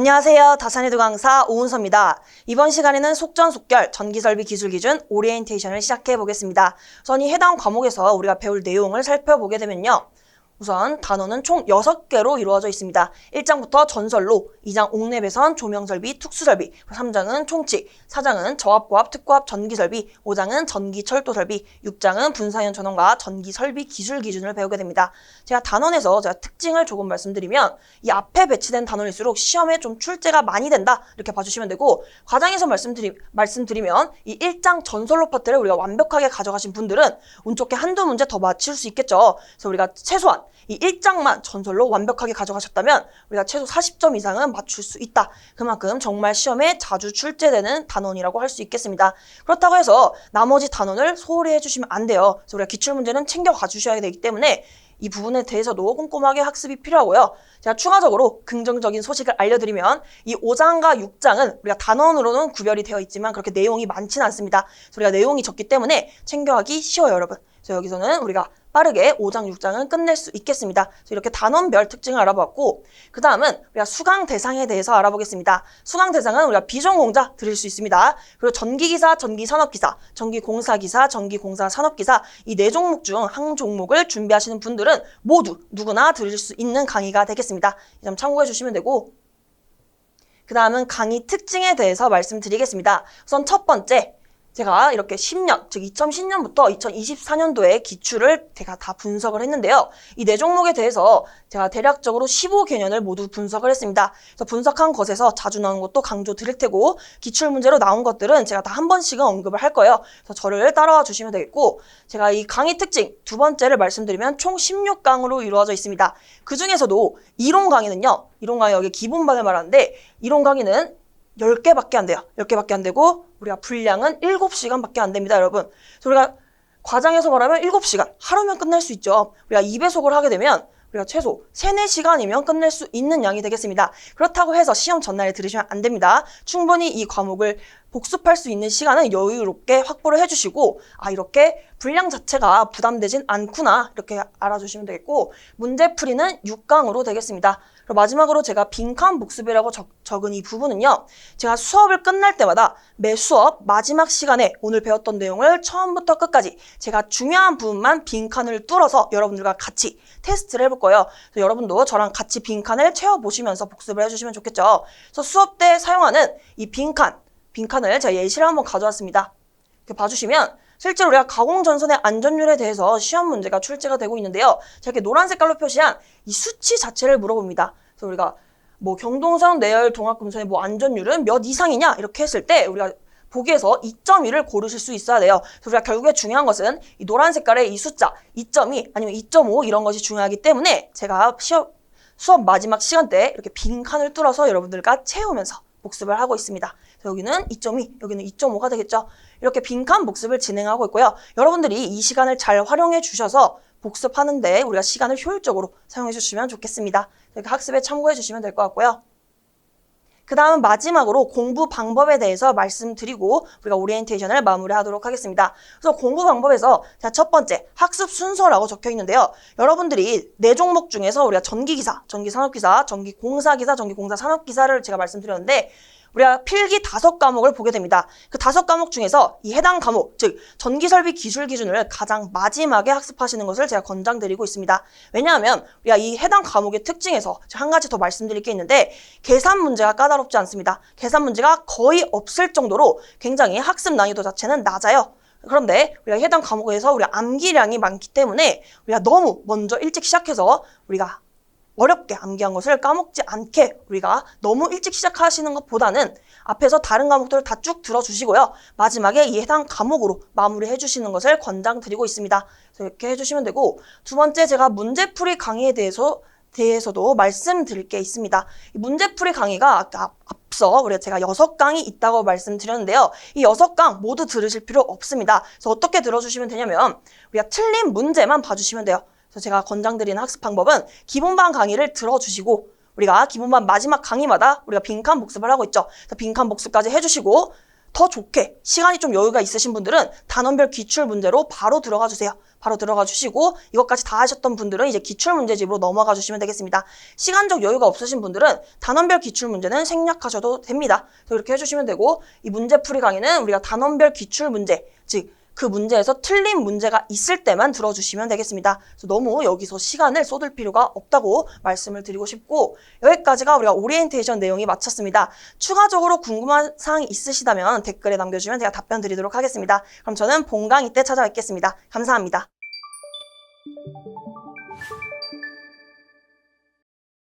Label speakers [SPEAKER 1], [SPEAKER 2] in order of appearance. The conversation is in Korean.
[SPEAKER 1] 안녕하세요. 다산에두 강사 오은서입니다. 이번 시간에는 속전속결 전기설비 기술기준 오리엔테이션을 시작해 보겠습니다. 우선 이 해당 과목에서 우리가 배울 내용을 살펴보게 되면요. 우선 단원은 총 6개로 이루어져 있습니다. 1장부터 전설로, 2장 옥내배선, 조명설비, 특수설비, 3장은 총칙, 4장은 저압고압, 특고압, 전기설비, 5장은 전기철도설비, 6장은 분사현 전원과 전기설비 기술 기준을 배우게 됩니다. 제가 단원에서 특징을 조금 말씀드리면 이 앞에 배치된 단원일수록 시험에 좀 출제가 많이 된다 이렇게 봐주시면 되고, 과장에서 말씀드리면 이 1장 전설로 파트를 우리가 완벽하게 가져가신 분들은 운 좋게 한두 문제 더 맞출 수 있겠죠. 그래서 우리가 최소한 이 1장만 전설로 완벽하게 가져가셨다면 우리가 최소 40점 이상은 맞출 수 있다. 그만큼 정말 시험에 자주 출제되는 단원이라고 할 수 있겠습니다. 그렇다고 해서 나머지 단원을 소홀히 해주시면 안 돼요. 그래서 우리가 기출문제는 챙겨가 주셔야 되기 때문에 이 부분에 대해서도 꼼꼼하게 학습이 필요하고요. 제가 추가적으로 긍정적인 소식을 알려드리면 이 5장과 6장은 우리가 단원으로는 구별이 되어 있지만 그렇게 내용이 많지는 않습니다. 그래서 우리가 내용이 적기 때문에 챙겨가기 쉬워요, 여러분. 그래서 여기서는 우리가 빠르게 5장, 6장은 끝낼 수 있겠습니다. 그래서 이렇게 단원별 특징을 알아봤고, 그 다음은 우리가 수강 대상에 대해서 알아보겠습니다. 수강 대상은 우리가 비전공자 드릴 수 있습니다. 그리고 전기기사, 전기산업기사, 전기공사기사, 전기공사산업기사 이 4종목 중 한 종목을 준비하시는 분들은 모두 누구나 들을 수 있는 강의가 되겠습니다. 이 점 참고해 주시면 되고, 그 다음은 강의 특징에 대해서 말씀드리겠습니다. 우선 첫 번째, 제가 이렇게 10년, 즉 2010년부터 2024년도에 기출을 제가 다 분석을 했는데요. 이 4종목에 대해서 제가 대략적으로 15개년을 모두 분석을 했습니다. 그래서 분석한 것에서 자주 나오는 것도 강조 드릴 테고, 기출문제로 나온 것들은 제가 다 한 번씩은 언급을 할 거예요. 그래서 저를 따라와 주시면 되겠고, 제가 이 강의 특징 두 번째를 말씀드리면 총 16강으로 이루어져 있습니다. 그 중에서도 이론 강의는요, 이론 강의 여기 기본반을 말하는데, 이론 강의는 10개밖에 안 돼요. 10개밖에 안 되고 우리가 분량은 7시간밖에 안 됩니다, 여러분. 그래서 우리가 과장해서 말하면 7시간, 하루면 끝낼 수 있죠. 우리가 2배속을 하게 되면 우리가 최소 3, 4시간이면 끝낼 수 있는 양이 되겠습니다. 그렇다고 해서 시험 전날에 들으시면 안 됩니다. 충분히 이 과목을 복습할 수 있는 시간은 여유롭게 확보를 해주시고, 이렇게 분량 자체가 부담되진 않구나 이렇게 알아주시면 되겠고, 문제풀이는 6강으로 되겠습니다. 그리고 마지막으로 제가 빈칸 복습이라고 적은 이 부분은요, 제가 수업을 끝날 때마다 매 수업 마지막 시간에 오늘 배웠던 내용을 처음부터 끝까지 제가 중요한 부분만 빈칸을 뚫어서 여러분들과 같이 테스트를 해볼 거예요. 그래서 여러분도 저랑 같이 빈칸을 채워보시면서 복습을 해주시면 좋겠죠. 그래서 수업 때 사용하는 이 빈칸을 제가 예시를 한번 가져왔습니다. 이렇게 봐주시면 실제로 우리가 가공전선의 안전률에 대해서 시험 문제가 출제가 되고 있는데요. 제가 이렇게 노란 색깔로 표시한 이 수치 자체를 물어봅니다. 그래서 우리가 뭐 경동선, 내열, 동학금속의 뭐 안전률은 몇 이상이냐 이렇게 했을 때 우리가 보기에서 2.1을 고르실 수 있어야 돼요. 그래서 우리가 결국에 중요한 것은 이 노란 색깔의 이 숫자 2.2 아니면 2.5 이런 것이 중요하기 때문에 제가 수업 마지막 시간대에 이렇게 빈칸을 뚫어서 여러분들과 채우면서 복습을 하고 있습니다. 여기는 2.2, 여기는 2.5가 되겠죠. 이렇게 빈칸 복습을 진행하고 있고요. 여러분들이 이 시간을 잘 활용해 주셔서 복습하는데 우리가 시간을 효율적으로 사용해 주시면 좋겠습니다. 이렇게 학습에 참고해 주시면 될 것 같고요. 그 다음은 마지막으로 공부 방법에 대해서 말씀드리고 우리가 오리엔테이션을 마무리하도록 하겠습니다. 그래서 공부 방법에서 자, 첫 번째 학습 순서라고 적혀 있는데요. 여러분들이 4종목 중에서 우리가 전기기사, 전기산업기사, 전기공사기사, 전기공사산업기사를 제가 말씀드렸는데 우리가 필기 5과목을 보게 됩니다. 그 5과목 중에서 이 해당 과목, 즉 전기설비 기술 기준을 가장 마지막에 학습하시는 것을 제가 권장드리고 있습니다. 왜냐하면 우리가 이 해당 과목의 특징에서 한 가지 더 말씀드릴 게 있는데, 계산 문제가 까다롭지 않습니다. 계산 문제가 거의 없을 정도로 굉장히 학습 난이도 자체는 낮아요. 그런데 우리가 해당 과목에서 우리가 암기량이 많기 때문에 우리가 너무 먼저 일찍 시작해서 우리가 어렵게 암기한 것을 까먹지 않게 우리가 너무 일찍 시작하시는 것보다는 앞에서 다른 과목들을 다 쭉 들어주시고요. 마지막에 이 해당 과목으로 마무리해 주시는 것을 권장드리고 있습니다. 그래서 이렇게 해주시면 되고, 두 번째 제가 문제풀이 강의에 대해서도 말씀드릴 게 있습니다. 이 문제풀이 강의가 앞서 제가 6강이 있다고 말씀드렸는데요. 이 6강 모두 들으실 필요 없습니다. 그래서 어떻게 들어주시면 되냐면 우리가 틀린 문제만 봐주시면 돼요. 그래서 제가 권장드리는 학습 방법은 기본반 강의를 들어주시고, 우리가 기본반 마지막 강의마다 우리가 빈칸 복습을 하고 있죠. 그래서 빈칸 복습까지 해주시고 더 좋게 시간이 좀 여유가 있으신 분들은 단원별 기출 문제로 바로 들어가 주세요. 바로 들어가 주시고 이것까지 다 하셨던 분들은 이제 기출 문제집으로 넘어가 주시면 되겠습니다. 시간적 여유가 없으신 분들은 단원별 기출 문제는 생략하셔도 됩니다. 이렇게 해주시면 되고 이 문제풀이 강의는 우리가 단원별 기출 문제, 즉 그 문제에서 틀린 문제가 있을 때만 들어주시면 되겠습니다. 그래서 너무 여기서 시간을 쏟을 필요가 없다고 말씀을 드리고 싶고 여기까지가 우리가 오리엔테이션 내용이 마쳤습니다. 추가적으로 궁금한 사항이 있으시다면 댓글에 남겨주시면 제가 답변 드리도록 하겠습니다. 그럼 저는 본 강의 때 찾아뵙겠습니다. 감사합니다.